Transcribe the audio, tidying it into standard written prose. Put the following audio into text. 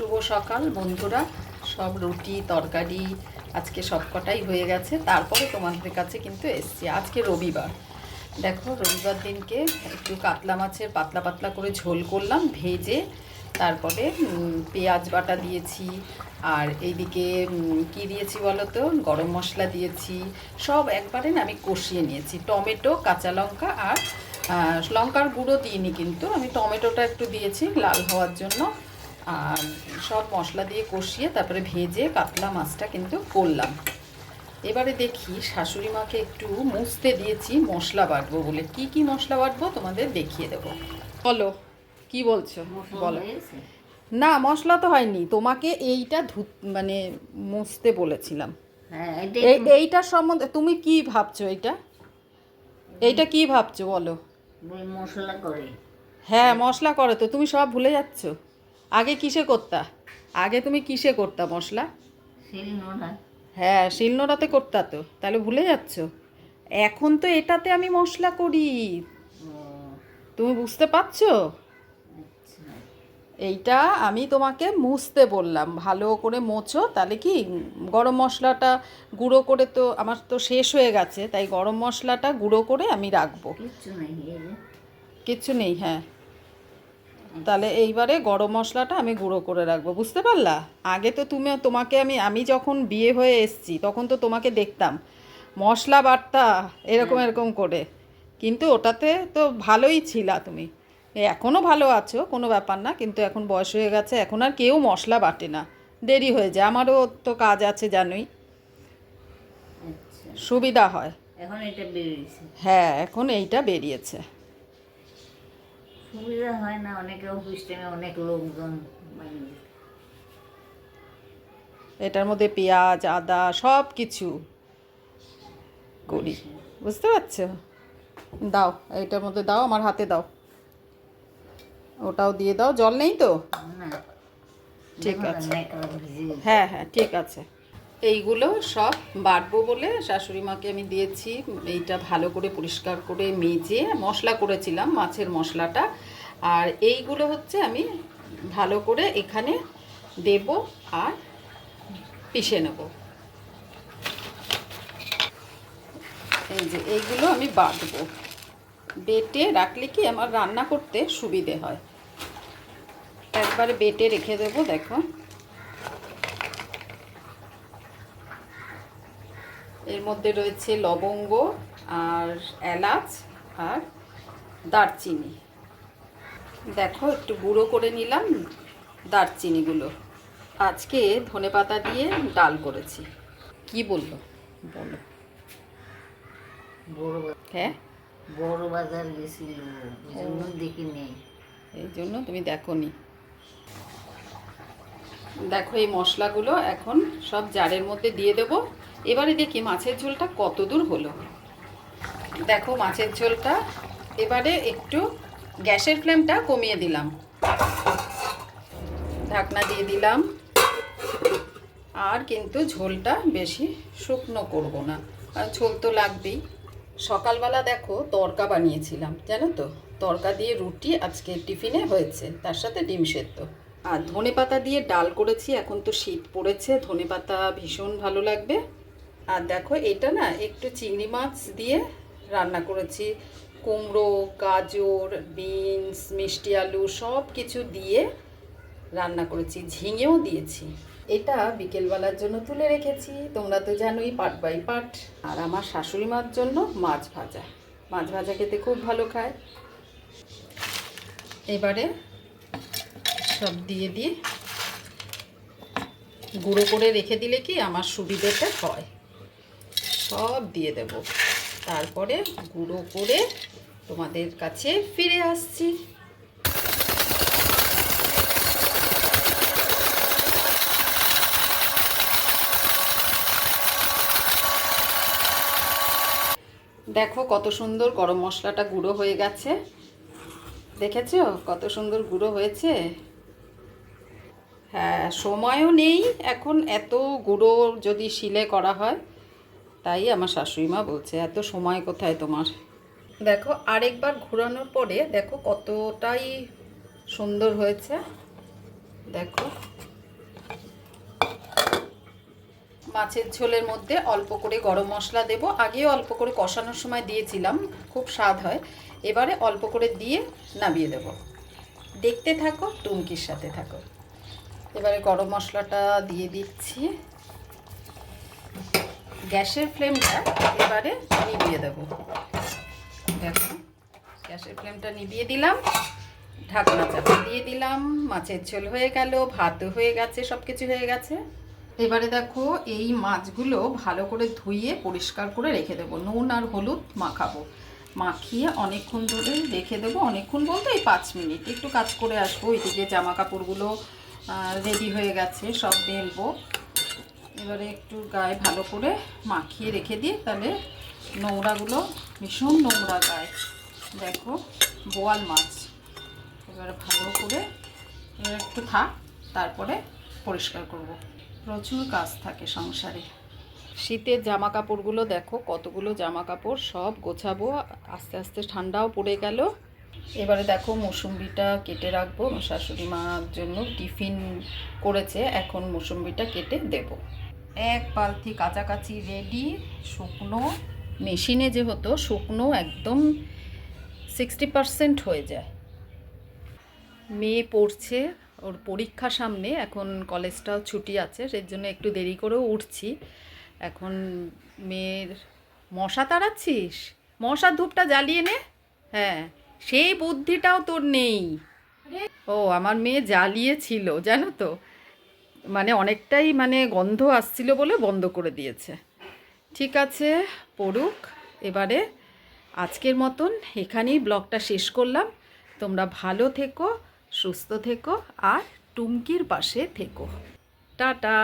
শুভ সকাল বন্ধুরা। সব রুটি তরকারি আজকে সবকটাই হয়ে গেছে, তারপরে তোমাদের কাছে কিন্তু এসছি। আজকে রবিবার, দেখো রবিবার দিনকে একটু কাতলা মাছের পাতলা পাতলা করে ঝোল করলাম ভেজে, তারপরে পেঁয়াজ বাটা দিয়েছি, আর এইদিকে কি দিয়েছি বলো তো, গরম মশলা দিয়েছি। সব একবারে না আমি কষিয়ে নিয়েছি, টমেটো কাঁচা লঙ্কা আর লঙ্কার গুঁড়ো দিইনি, কিন্তু আমি টমেটোটা একটু দিয়েছি লাল হওয়ার জন্য। আর সব মশলা দিয়ে কষিয়ে তারপরে ভেজে কাতলা মাছটা কিন্তু করলাম। এবারে দেখি শাশুড়ি মাকে একটু মুছতে দিয়েছি মশলা বাটবো বলে। কি কি মশলা বাটবো তোমাদের দেখিয়ে দেবো। বলো কি বলছো, বলো। না মশলা তো হয়নি, তোমাকে এইটা মানে মুছতে বলেছিলাম। এইটার সম্বন্ধে তুমি কি ভাবছো? এইটা কি ভাবছো বলো। মশলা করে? হ্যাঁ মশলা করে তো, তুমি সব ভুলে যাচ্ছ। আগে কিসে করতা? আগে তুমি কিসে করতা মশলা? শিলনোড়া। হ্যাঁ শিলনোড়াতে করতা তো, তাহলে ভুলে যাচ্ছ। এখন তো এটাতে আমি মশলা করি, তুমি বুঝতে পারছো? এইটা আমি তোমাকে মুছতে বললাম, ভালো করে মোছো, তাহলে কি গরম মশলাটা গুঁড়ো করে তো আমার তো শেষ হয়ে গেছে, তাই গরম মশলাটা গুঁড়ো করে আমি রাখবো। কিচ্ছু নেই, হ্যাঁ। তাহলে এইবারে গরম মশলাটা আমি গুঁড়ো করে রাখবো, বুঝতে পারলা? আগে তো তোমাকে আমি যখন বিয়ে হয়ে এসছি তখন তো তোমাকে দেখতাম মশলা বাটতা এরকম এরকম করে, কিন্তু ওটাতে তো ভালোই ছিলা তুমি। এখনও ভালো আছো, কোনো ব্যাপার না, কিন্তু এখন বয়স হয়ে গেছে, এখন আর কেউ মশলা বাটে না, দেরি হয়ে যায়। আমারও তো কাজ আছে জানোই, সুবিধা হয়। এখন এটা বেরিয়েছে। হ্যাঁ এখন এইটা বেরিয়েছে। সুবিধা হয় না, অনেকে অফিস টাইমে অনেক লোকজন এটার মধ্যে পেঁয়াজ আদা সব কিছু করি, বুঝতে পারছো? দাও এইটার মধ্যে দাও, আমার হাতে দাও, ওটাও দিয়ে দাও। জল নেই তো? ঠিক আছে, হ্যাঁ হ্যাঁ ঠিক আছে। এইগুলো সব বাটবো বলে শাশুড়ি মাকে আমি দিয়েছি। এইটা ভালো করে পরিষ্কার করে মেজে মশলা করেছিলাম, মাছের মশলাটা। আর এইগুলো হচ্ছে আমি ভালো করে এখানে দেব আর পিষে নেব। এই যে এইগুলো আমি বাটবো, বেটে রাখলে কি আমার রান্না করতে সুবিধে হয়। একবারে বেটে রেখে দেবো। দেখো এর মধ্যে রয়েছে লবঙ্গ আর এলাচ আর দারচিনি। দেখো একটু গুঁড়ো করে নিলাম দারচিনিগুলো। আজকে ধনেপাতা দিয়ে ডাল করেছি। কি বললো বলো? হ্যাঁ বড় বাজার গেছিল, দেখি নেই, এই জন্য তুমি দেখোনি। দেখো এই মশলাগুলো এখন সব জারের মধ্যে দিয়ে দেবো। এবারে দেখি মাছের ঝোলটা কত দূর হলো। দেখো মাছের ঝোলটা এবারে একটু গ্যাসের ফ্লেমটা কমিয়ে দিলাম, ঢাকনা দিয়ে দিলাম। আর কিন্তু ঝোলটা বেশি শুকনো করব না, কারণ ঝোল তো লাগবেই। সকালবেলা দেখো তড়কা বানিয়েছিলাম, জানো তো, তড়কা দিয়ে রুটি আজকে টিফিনে হয়েছে, তার সাথে ডিম সেদ্ধ। আর ধনেপাতা দিয়ে ডাল করেছি, এখন তো শীত পড়েছে, ধনেপাতা ভীষণ ভালো লাগবে। আর দেখো এটা না একটু চিংড়ি মাছ দিয়ে রান্না করেছি, কুমড়ো গাজর বিনস মিষ্টি আলু সব কিছু দিয়ে রান্না করেছি, ঝিঙেও দিয়েছি। এটা বিকেলবেলার জন্য তুলে রেখেছি, তোমরা তো জানোই পার্ট বাই পার্ট। আর আমার শাশুড়ি মার জন্য মাছ ভাজা, মাছ ভাজা খেতে খুব ভালো খায়। এবারে সব দিয়ে দিয়ে গুঁড়ো করে রেখে দিলে কি আমার সুবিধেটা হয়, সব দিয়ে দেব। তারপরে গুঁড়ো করে তোমাদের কাছে ফিরে আসছি। দেখো কত সুন্দর গরম মশলাটা গুঁড়ো হয়ে গেছে, দেখেছো কত সুন্দর গুঁড়ো হয়েছে। হ্যাঁ সময়ও নেই এখন এত গুঁড়ো যদি শিলে করা হয়, তাই আমার শাশুড়ি মা বলছে এত সময় কোথায় তোমার। দেখো আরেকবার ঘোরানোর পরে দেখো কতটাই সুন্দর হয়েছে। দেখো মাছের ঝোলের মধ্যে অল্প করে গরম মশলা দেব। আগেও অল্প করে কষানোর সময় দিয়েছিলাম, খুব স্বাদ হয়। এবারে অল্প করে দিয়ে নামিয়ে দেব। দেখতে থাকো, টুমকির সাথে থাকো। এবারে গরম মশলাটা দিয়ে দিচ্ছি। গ্যাসের ফ্লেমটা এবারে নিভিয়ে দেব। দেখো, গ্যাসের ফ্লেমটা নিভিয়ে দিলাম, ঢাকনা চাপা দিয়ে দিলাম। মাছের ঝোল হয়ে গেল, ভাতও হয়ে গেছে, সব কিছু হয়ে গেছে। এবারে দেখো, এই মাছগুলো ভালো করে ধুয়ে পরিষ্কার করে রেখে দেবো। নুন আর হলুদ মাখাবো, মাখিয়ে অনেকক্ষণ ধরে রেখে দেবো। অনেকক্ষণ বলতে এই 5 মিনিট। একটু কাজ করে আসবো। এদিকে জামা কাপড়গুলো রেডি হয়ে গেছে, সব মেলবো। এবারে একটু গায়ে ভালো করে মাখিয়ে রেখে দিই, তাহলে নোংরাগুলো, ভীষণ নোংরা গায়ে। দেখো, বোয়াল মাছ। এবারে ভালো করে এবার একটু থাক, তারপরে পরিষ্কার করব। প্রচুর কাজ থাকে সংসারে। শীতের জামা কাপড়গুলো দেখো, কতগুলো জামা কাপড়, সব গোছাবো। আস্তে আস্তে ঠান্ডাও পড়ে গেল। এবারে দেখো, মুসুম্বিটা কেটে রাখবো। শাশুড়ি মার জন্য টিফিন করেছে, এখন মুসুম্বিটা কেটে দেব। এক বালতি কাচাকাচি রেডি। শুকনো মেশিনে যে হতো, শুকনো একদম 60% হয়ে যায়। মেয়ে পড়ছে, ওর পরীক্ষা সামনে, এখন কলেজটাও ছুটি আছে, সেই জন্য একটু দেরি করেও উঠছি। এখন মেয়ের মশা তাড়াচ্ছিস, মশার ধূপটা জ্বালিয়ে নে। হ্যাঁ, সেই বুদ্ধিটাও তোর নেই। ও, আমার মেয়ে জ্বালিয়েছিল জানো তো, মানে অনেকটাই মানে গন্ধ আসছিল বলে বন্ধ করে দিয়েছে। ঠিক আছে, পড়ুক। এবারে আজকের মতন এখানেই ব্লগটা শেষ করলাম। তোমরা ভালো থেকো, সুস্থ থেকো, আর টুমকির পাশে থেকো। টাটা।